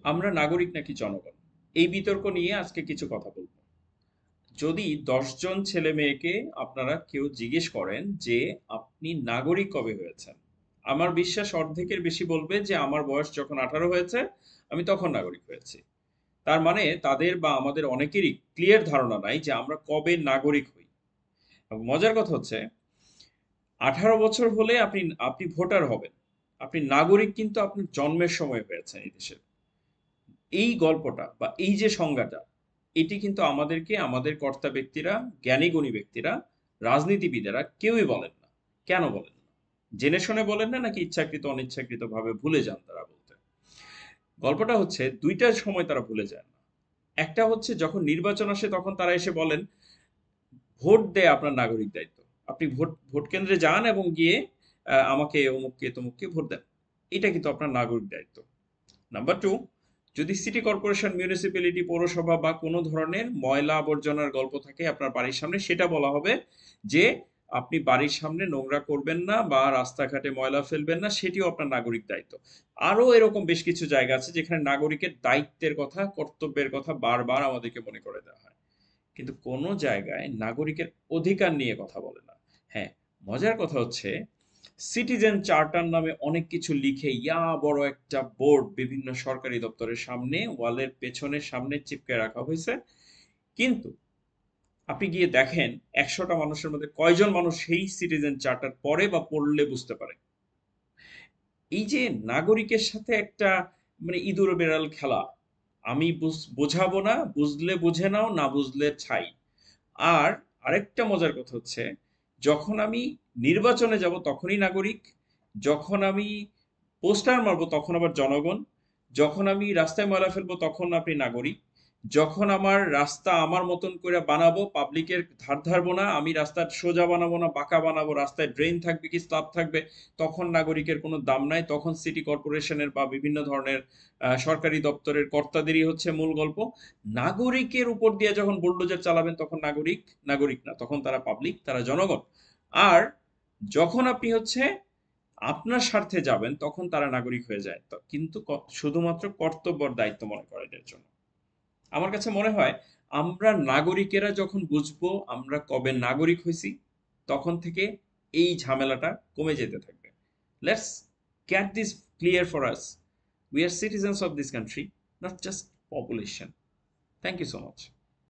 আমরা নাগরিক নাকি জনগণ, এই বিতর্ক নিয়ে আজকে কিছু কথা বলবো। যদি 10 জন ছেলে মেয়েকে আপনারা কেউ জিজ্ঞেস করেন যে আপনি নাগরিক কবে হয়েছেন, আমার বিশ্বাস অর্ধেকের বেশি বলবে যে আমার বয়স যখন 18 হয়েছে আমি তখন নাগরিক হয়েছি। তার মানে তাদের বা আমাদের অনেকেরই ক্লিয়ার ধারণা নাই যে আমরা কবে নাগরিক হই। এবং মজার কথা হচ্ছে, 18 বছর হলে আপনি আপনি ভোটার হবেন, আপনি নাগরিক কিন্তু আপনার জন্মের সময় হয়েছেন এই দেশের। এই গল্পটা বা এই যে সংজ্ঞাটা, এটি কিন্তু আমাদেরকে আমাদের কর্তা ব্যক্তিরা, জ্ঞানী গুণী ব্যক্তিরা, রাজনীতিবিদেরা কেউই বলেন না। কেন বলেন না? জেনে শুনে বলেন না, নাকি ইচ্ছাকৃত অনিচ্ছাকৃত ভাবে ভুলে যান তারা বলতে? গল্পটা হচ্ছে দুইটার সময় তারা ভুলে যায় না। একটা হচ্ছে যখন নির্বাচন আসে তখন তারা এসে বলেন ভোট দেয় আপনার নাগরিক দায়িত্ব। আপনি ভোট ভোট কেন্দ্রে যান এবং গিয়ে আমাকে অমুককে তমুককে ভোট দেন। এটা কিন্তু আপনার নাগরিক দায়িত্ব। নাম্বার টু, যদি সিটি কর্পোরেশন, মিউনিসিপ্যালিটি, পৌরসভা বা কোনো ধরনের ময়লা আবর্জনার গল্প থাকে আপনার বাড়ির সামনে, সেটা বলা হবে যে আপনি বাড়ির সামনে নোংরা করবেন না বা রাস্তাঘাটে ময়লা ফেলবেন না, সেটিও আপনার নাগরিক দায়িত্ব। আরো এরকম বেশ কিছু জায়গা আছে যেখানে নাগরিকের দায়িত্বের কথা, কর্তব্যের কথা বারবার আমাদেরকে মনে করে দেওয়া হয়। কিন্তু কোনো জায়গায় নাগরিকের অধিকার নিয়ে কথা বলে না। হ্যাঁ, মজার কথা হচ্ছে সিটিজেন চার্টার নামে অনেক কিছু লিখে ইয়া বড় একটা বোর্ড বিভিন্ন সরকারি দপ্তরের সামনে, ওয়ালের পেছনে সামনে চিপকে রাখা হয়েছে। কিন্তু আপনি গিয়ে দেখেন 100টা মানুষের মধ্যে কয়জন মানুষ সেই সিটিজেন চার্টার পড়ে বা পড়লে বুঝতে পারে। এই যে নাগরিকের সাথে একটা মানে ইঁদুর বেড়াল খেলা, আমি বোঝাবো না, বুঝলে বুঝে নাও, না বুঝলে ছাই। আর আরেকটা মজার কথা হচ্ছে, যখন আমি নির্বাচনে যাব তখনই নাগরিক, যখন আমি পোস্টার মারবো তখন আবার জনগণ, যখন আমি রাস্তায় ময়লা ফেলবো তখন আপনি নাগরিক, যখন আমার রাস্তা আমার মতন করে বানাবো, পাবলিকের ধার ধারবো না, আমি রাস্তা সোজা বানাবো না বাঁকা বানাবো, রাস্তায় ড্রেন থাকবে কি স্ল্যাব থাকবে, তখন নাগরিকের কোনো দাম নাই, তখন সিটি কর্পোরেশনের বা বিভিন্ন ধরনের সরকারি দপ্তরের কর্তাদেরই হচ্ছে মূল গল্প। নাগরিকের উপর দিয়ে যখন বুলডোজার চালাবেন তখন নাগরিক, নাগরিক না, তখন তারা পাবলিক, তারা জনগণ। আর যখন আপনি হচ্ছে আপনার স্বার্থে যাবেন তখন তারা নাগরিক হয়ে যায়, তো কিন্তু শুধুমাত্র কর্তব্য আর দায়িত্ব মনে করে এদের জন্য। আমার কাছে মনে হয় আমরা নাগরিকেরা যখন বুঝবো আমরা কবে নাগরিক হয়েছি, তখন থেকে এই ঝামেলাটা কমে যেতে থাকবে। Let's get this clear for us, we are citizens of this country, not just population. Thank you so much.